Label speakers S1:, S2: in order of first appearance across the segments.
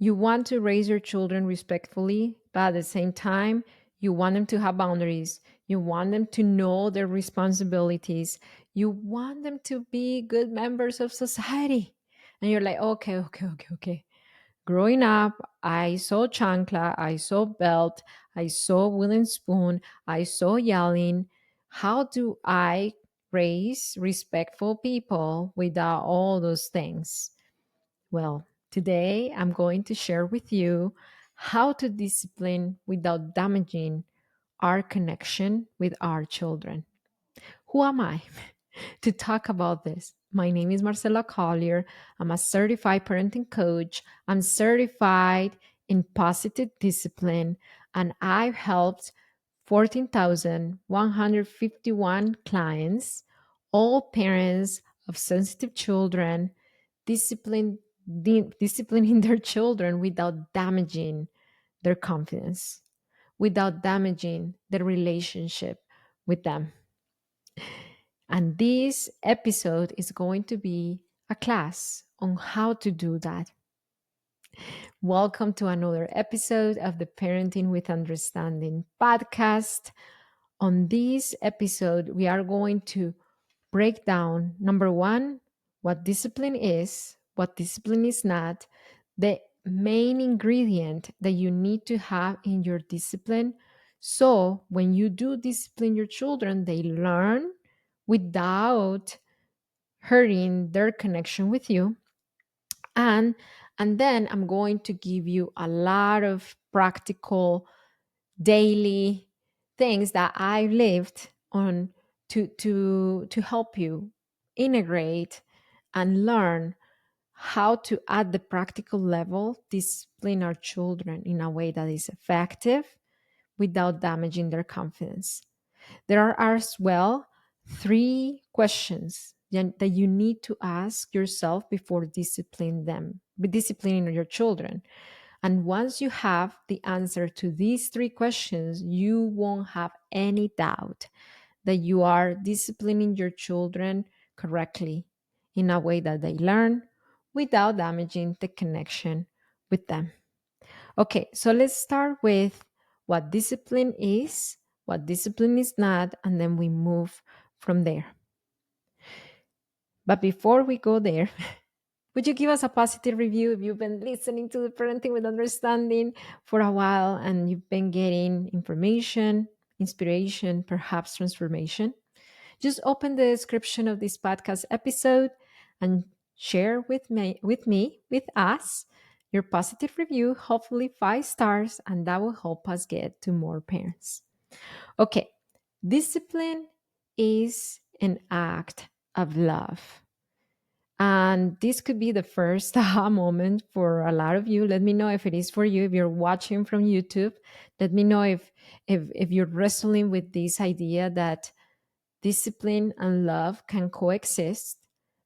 S1: You want to raise your children respectfully, but at the same time, you want them to have boundaries. You want them to know their responsibilities. You want them to be good members of society. And you're like, okay, okay, okay, okay. Growing up, I saw chancla, I saw belt, I saw wooden spoon, I saw yelling. How do I raise respectful people without all those things? Well, today I'm going to share with you how to discipline without damaging our connection with our children. Who am I to talk about this? My name is Marcela Collier. I'm a certified parenting coach. I'm certified in positive discipline, and I've helped 14,151 clients, all parents of sensitive children, discipline, disciplining their children without damaging their confidence, without damaging the relationship with them. And this episode is going to be a class on how to do that. Welcome to another episode of the Parenting with Understanding podcast. On this episode, we are going to break down number one, what discipline is, what discipline is not, the main ingredient that you need to have in your discipline. So when you do discipline your children, they learn without hurting their connection with you. And and then I'm going to give you a lot of practical daily things that I lived on to help you integrate and learn how to at the practical level discipline our children in a way that is effective without damaging their confidence. There are as well three questions that you need to ask yourself before disciplining your children. And once you have the answer to these three questions, you won't have any doubt that you are disciplining your children correctly in a way that they learn without damaging the connection with them. Okay, so let's start with what discipline is, what discipline is not, and then we move from there. But before we go there, would you give us a positive review if you've been listening to the Parenting with Understanding for a while and you've been getting information, inspiration, perhaps transformation? Just open the description of this podcast episode and share with us, your positive review, hopefully 5 stars, and that will help us get to more parents. Okay, discipline is an act of love. And this could be the first aha moment for a lot of you. Let me know if it is for you. If you're watching from YouTube, let me know if you're wrestling with this idea that discipline and love can coexist,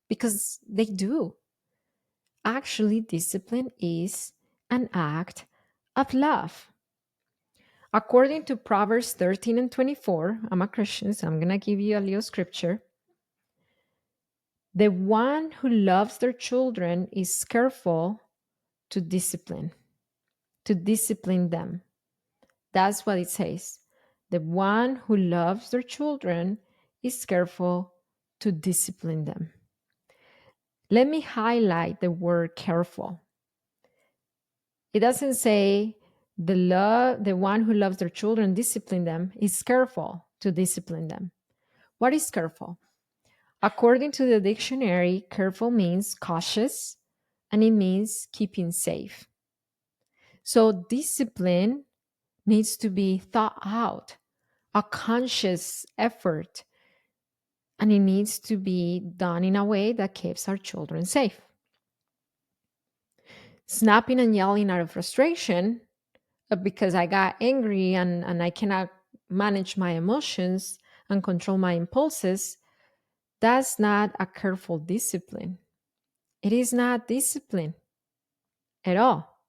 S1: because they do. Actually, discipline is an act of love. According to Proverbs 13 and 24, I'm a Christian, so I'm going to give you a little scripture. The one who loves their children is careful to discipline them. That's what it says. The one who loves their children is careful to discipline them. Let me highlight the word careful. It doesn't say the one who loves their children discipline them is careful to discipline them. What is careful? According to the dictionary, careful means cautious, and it means keeping safe. So discipline needs to be thought out, a conscious effort, and it needs to be done in a way that keeps our children safe. Snapping and yelling out of frustration because I got angry and I cannot manage my emotions and control my impulses, that's not a careful discipline. It is not discipline at all.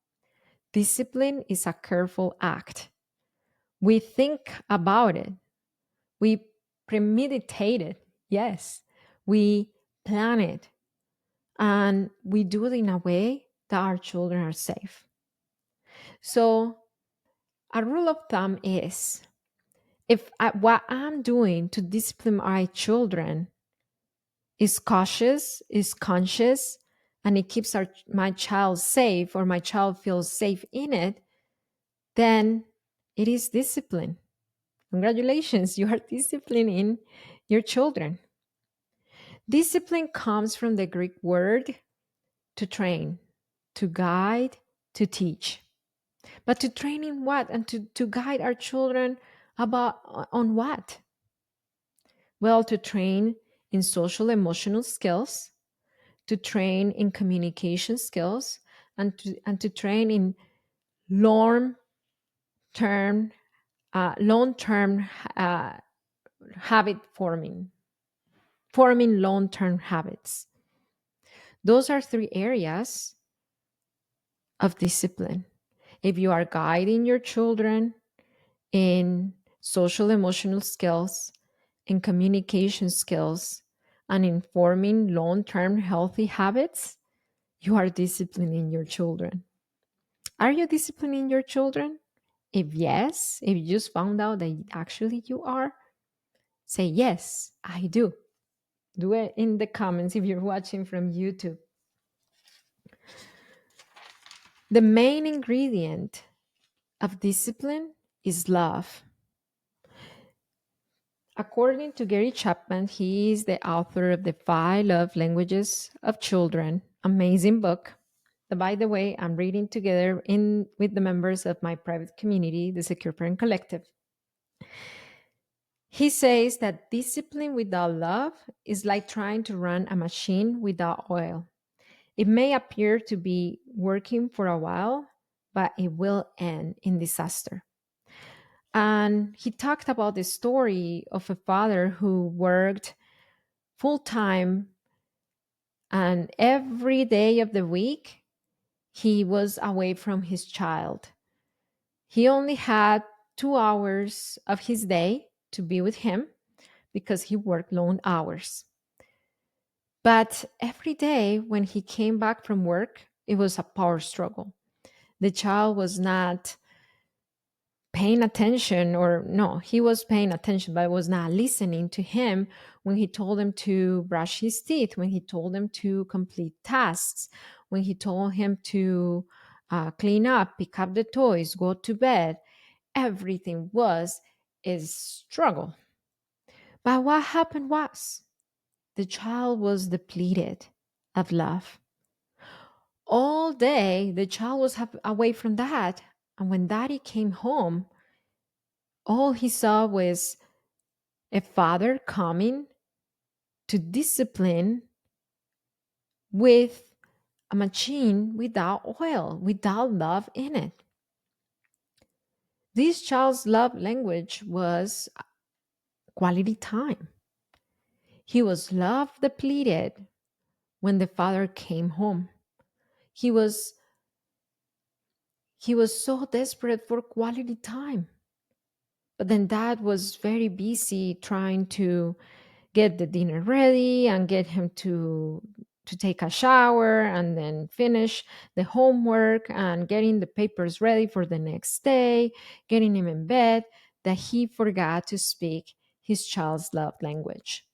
S1: Discipline is a careful act. We think about it. We premeditate it. Yes. We plan it. And we do it in a way that our children are safe. So, a rule of thumb is if what I'm doing to discipline my children is cautious, is conscious, and it keeps my child safe or my child feels safe in it, then it is discipline. Congratulations, you are disciplining your children. Discipline comes from the Greek word to train, to guide, to teach. But to train in what? And to guide our children about on what? Well, to train in social emotional skills, to train in communication skills, and to train in long term long term habit forming long term habits. Those are three areas of discipline. If you are guiding your children in social emotional skills, in communication skills, and in forming long term healthy habits, you are disciplining your children. Are you disciplining your children? If yes, if you just found out that actually you are, say, yes, I do. Do it in the comments if you're watching from YouTube. The main ingredient of discipline is love. According to Gary Chapman, he is the author of the Five Love Languages of Children. Amazing book. By the way, I'm reading together in with the members of my private community, the Secure Parent Collective. He says that discipline without love is like trying to run a machine without oil. It may appear to be working for a while, but it will end in disaster. And he talked about the story of a father who worked full time, and every day of the week he was away from his child. He only had 2 hours of his day to be with him because he worked long hours. But every day when he came back from work, it was a power struggle. The child was not paying attention, or no, he was paying attention, but was not listening to him when he told him to brush his teeth, when he told him to complete tasks, when he told him to clean up, pick up the toys, go to bed. Everything was a struggle. But what happened was the child was depleted of love. All day, the child was away from dad. And when daddy came home, all he saw was a father coming to discipline with a machine without oil, without love in it. This child's love language was quality time. He was love depleted when the father came home. He was he was so desperate for quality time. But then dad was very busy trying to get the dinner ready and get him to take a shower and then finish the homework and getting the papers ready for the next day, getting him in bed, that he forgot to speak his child's love language.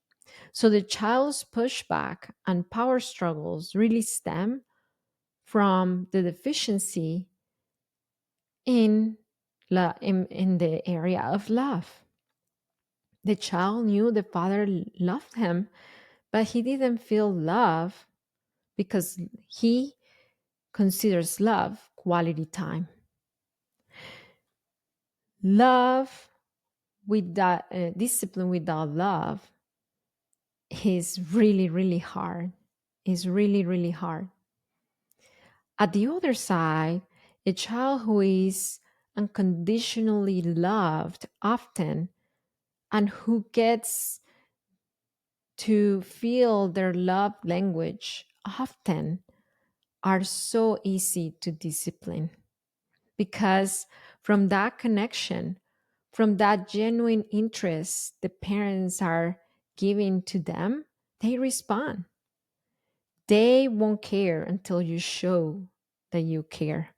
S1: So the child's pushback and power struggles really stem from the deficiency in in the area of love. The child knew the father loved him, but he didn't feel love because he considers love quality time. Love without discipline without love is really, really hard. Is really, really hard. At the other side, a child who is unconditionally loved often and who gets to feel their love language often are so easy to discipline because from that connection, from that genuine interest the parents are giving to them, they respond. They won't care until you show that you care.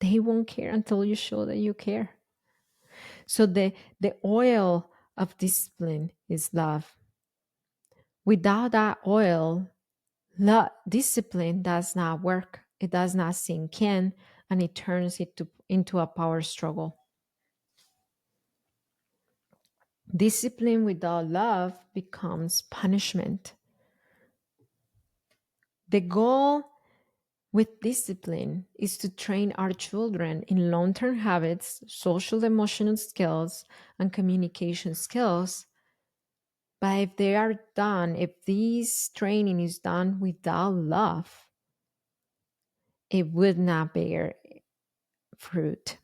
S1: They won't care until you show that you care. So the oil of discipline is love. Without that oil, discipline does not work. It does not sink in, and it turns into a power struggle. Discipline without love becomes punishment. The goal with discipline is to train our children in long term habits, social emotional skills, and communication skills. But if they are done, if this training is done without love, it would not bear fruit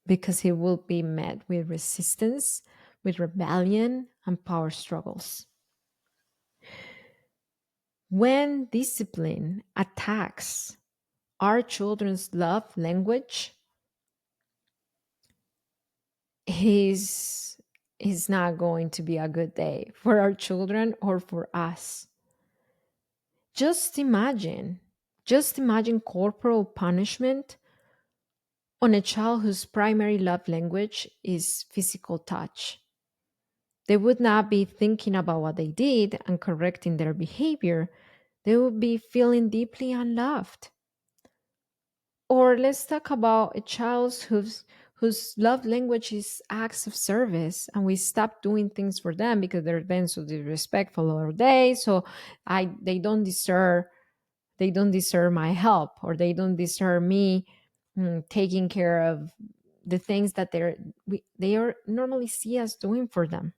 S1: because it will be met with resistance, with rebellion, and power struggles. When discipline attacks our children's love language, is not going to be a good day for our children or for us. Just imagine, just imagine corporal punishment on a child whose primary love language is physical touch. They would not be thinking about what they did and correcting their behavior. They would be feeling deeply unloved. Or let's talk about a child whose love language is acts of service, and we stop doing things for them because they're being so disrespectful all day. So they don't deserve my help, or they don't deserve me taking care of the things that they are normally see us doing for them.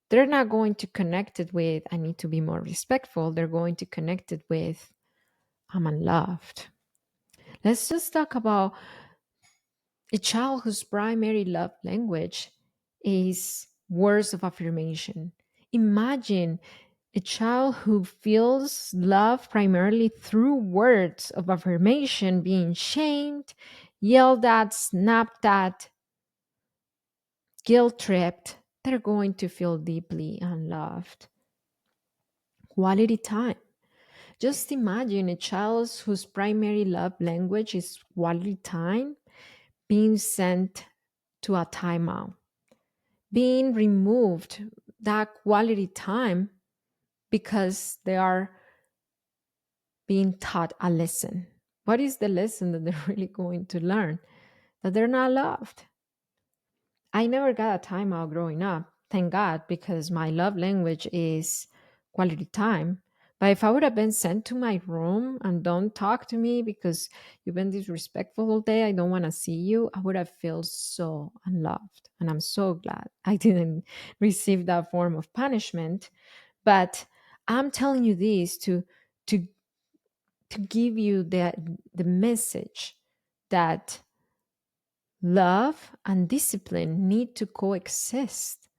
S1: They're not going to connect it with I need to be more respectful. They're going to connect it with I'm unloved. Let's just talk about a child whose primary love language is words of affirmation. Imagine a child who feels love primarily through words of affirmation being shamed, yelled at, snapped at, guilt tripped. They're going to feel deeply unloved. Quality time. Just imagine a child whose primary love language is quality time being sent to a timeout, being removed that quality time because they are being taught a lesson. What is the lesson that they're really going to learn? That they're not loved. I never got a timeout growing up, thank God, because my love language is quality time. But if I would have been sent to my room and don't talk to me because you've been disrespectful all day, I don't want to see you, I would have felt so unloved. And I'm so glad I didn't receive that form of punishment. But I'm telling you this to to give you the message that love and discipline need to coexist.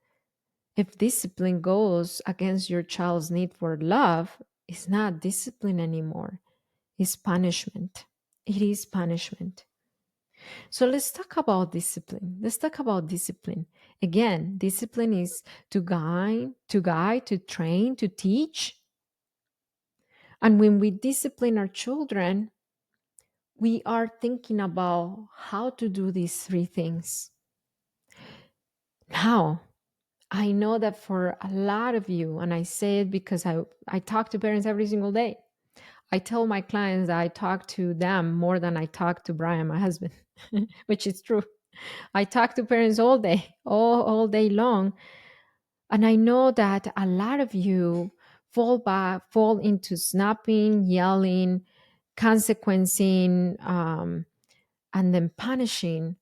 S1: If discipline goes against your child's need for love, it's not discipline anymore. It's punishment. It is punishment. So let's talk about discipline. Let's talk about discipline. Again, discipline is to train, to teach. And when we discipline our children, we are thinking about how to do these three things. Now, I know that for a lot of you, and I say it because I talk to parents every single day. I tell my clients that I talk to them more than I talk to Brian, my husband, which is true. I talk to parents all day, all day long. And I know that a lot of you fall into snapping, yelling, consequencing, and then punishing,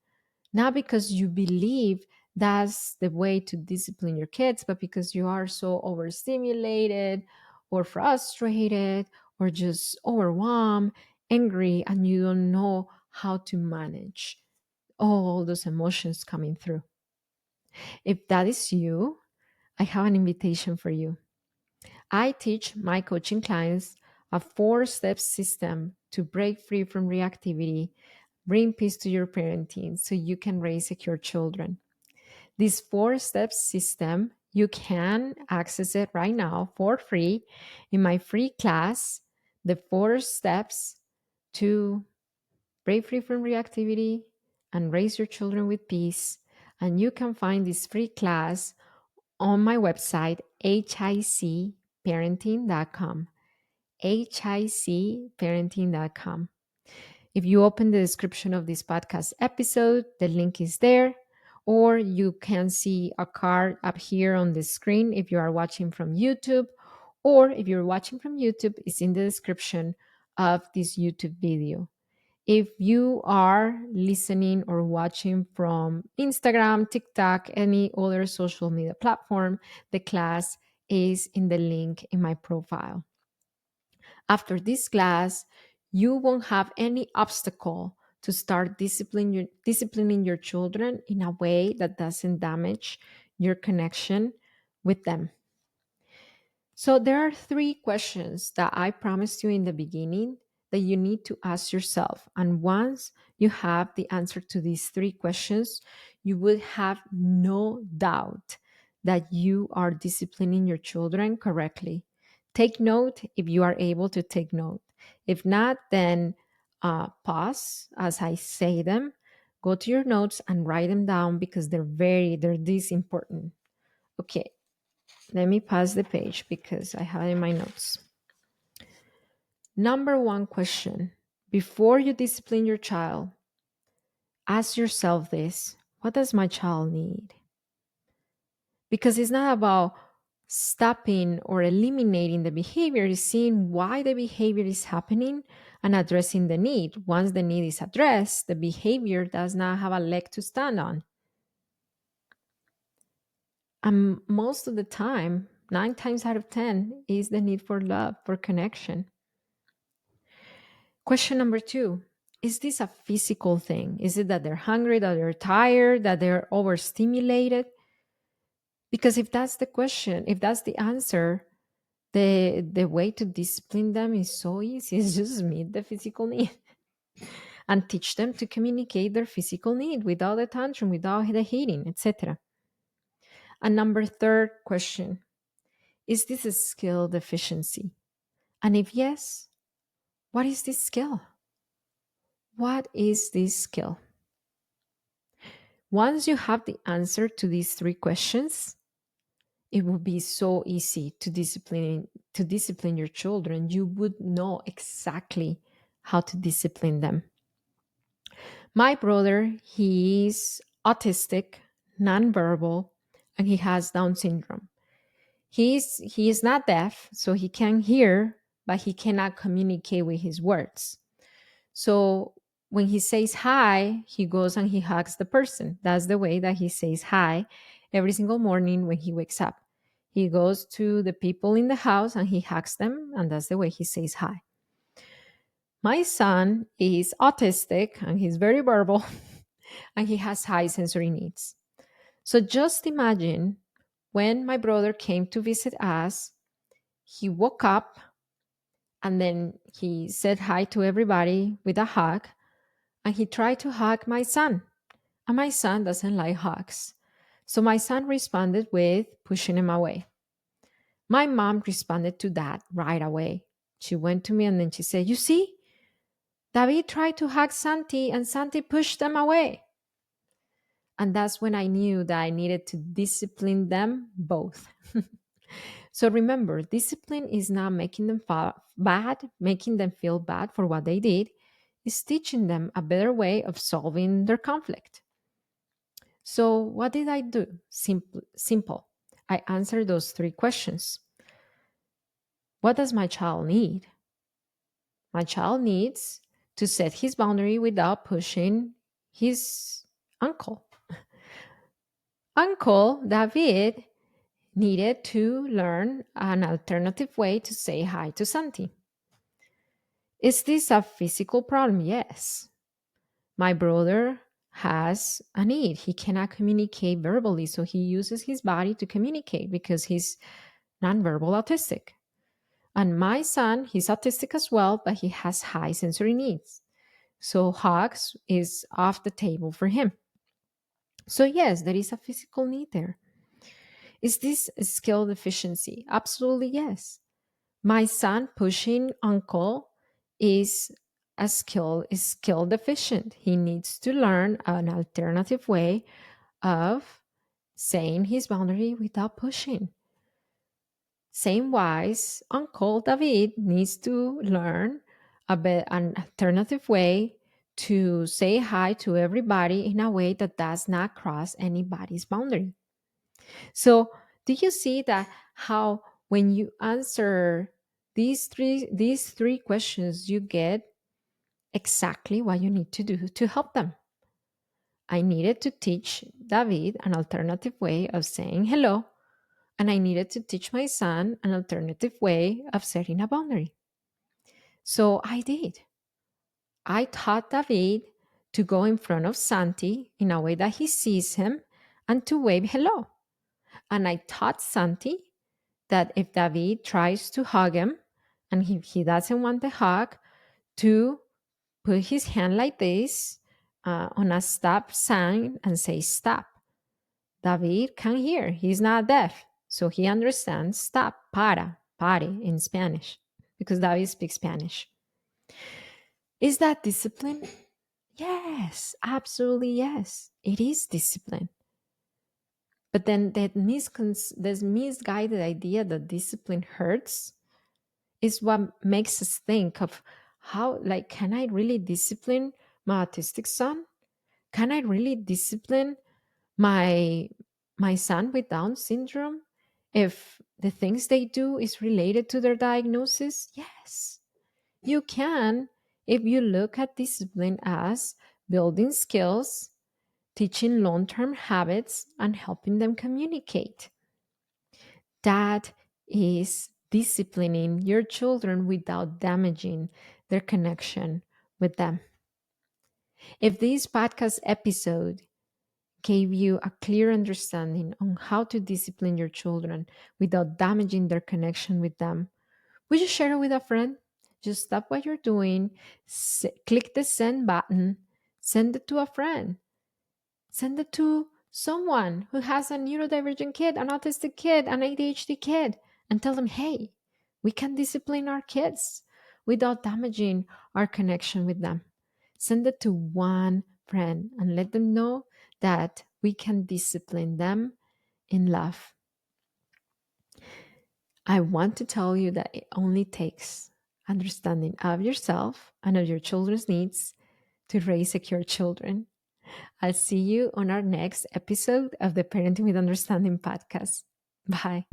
S1: not because you believe that's the way to discipline your kids, but because you are so overstimulated or frustrated or just overwhelmed, angry, and you don't know how to manage all those emotions coming through. If that is you, I have an invitation for you. I teach my coaching clients a 4-step system to break free from reactivity, bring peace to your parenting so you can raise secure children. This 4-step system, you can access it right now for free in my free class, The 4 Steps to break free from reactivity, and raise your children with peace. And you can find this free class on my website, hicparenting.com. hicparenting.com. If you open the description of this podcast episode, the link is there, or you can see a card up here on the screen if you are watching from YouTube, or if you're watching from YouTube, it's in the description of this YouTube video. If you are listening or watching from Instagram, TikTok, any other social media platform, the class is in the link in my profile. After this class, you won't have any obstacle to start disciplining your children in a way that doesn't damage your connection with them. So, there are three questions that I promised you in the beginning that you need to ask yourself. And once you have the answer to these three questions, you would have no doubt that you are disciplining your children correctly. Take note if you are able to take note. If not, then pause as I say them. Go to your notes and write them down because they're this important. Okay, let me pass the page because I have it in my notes. Number one question: before you discipline your child, ask yourself this: what does my child need? Because it's not about stopping or eliminating the behavior, it's seeing why the behavior is happening and addressing the need. Once the need is addressed, the behavior does not have a leg to stand on. And most of the time, 9 times out of 10, is the need for love, for connection. Question number two: is this a physical thing? Is it that they're hungry, that they're tired, that they're overstimulated? Because if that's the question, if that's the answer, the way to discipline them is so easy. It's just meet the physical need and teach them to communicate their physical need without a tantrum, without the hitting, etc. And number third question: is this a skill deficiency? And if yes, what is this skill? What is this skill? Once you have the answer to these three questions, it will be so easy to discipline your children. You would know exactly how to discipline them. My brother, he is autistic, nonverbal, and he has Down syndrome. He is not deaf, so he can hear, but he cannot communicate with his words. So when he says hi, he goes and he hugs the person. That's the way that he says hi every single morning when he wakes up. He goes to the people in the house and he hugs them, and that's the way he says hi. My son is autistic and he's very verbal and he has high sensory needs. So just imagine when my brother came to visit us, he woke up and then he said hi to everybody with a hug, and he tried to hug my son. And my son doesn't like hugs. So my son responded with pushing him away. My mom responded to that right away. She went to me and then she said, "You see, David tried to hug Santi and Santi pushed them away." And that's when I knew that I needed to discipline them both. So remember, discipline is not making them bad, making them feel bad for what they did. It's teaching them a better way of solving their conflict. So what did I do? Simple. I answered those three questions. What does my child need? My child needs to set his boundary without pushing his uncle. Uncle David needed to learn an alternative way to say hi to Santi. Is this a physical problem? Yes. My brother has a need. He cannot communicate verbally, so he uses his body to communicate because he's nonverbal autistic. And my son, he's autistic as well, but he has high sensory needs. So hugs is off the table for him. So yes, there is a physical need there. Is this a skill deficiency? Absolutely yes. My son pushing uncle is a skill is skill deficient. He needs to learn an alternative way of saying his boundary without pushing. Same wise, Uncle David needs to learn an alternative way to say hi to everybody in a way that does not cross anybody's boundary. So, do you see that how when you answer these three questions, you get exactly what you need to do to help them? I needed to teach David an alternative way of saying hello, and I needed to teach my son an alternative way of setting a boundary. So I did. I taught David to go in front of Santi in a way that he sees him and to wave hello. And I taught Santi that if David tries to hug him and he doesn't want the hug, to put his hand like this on a stop sign and say stop. David can hear, he's not deaf, so he understands stop, pare in Spanish, because David speaks Spanish. Is that discipline? Yes, absolutely yes. It is discipline. But then this misguided idea that discipline hurts is what makes us think of how, like, can I really discipline my autistic son? Can I really discipline my my son with Down syndrome if the things they do is related to their diagnosis? Yes, you can, if you look at discipline as building skills, teaching long-term habits, and helping them communicate. That is disciplining your children without damaging their connection with them. If this podcast episode gave you a clear understanding on how to discipline your children without damaging their connection with them, would you share it with a friend? Just stop what you're doing, click the send button, send it to a friend, send it to someone who has a neurodivergent kid, an autistic kid, an ADHD kid, and tell them, hey, we can discipline our kids without damaging our connection with them. Send it to one friend and let them know that we can discipline them in love. I want to tell you that it only takes understanding of yourself and of your children's needs to raise secure children. I'll see you on our next episode of the Parenting with Understanding podcast. Bye.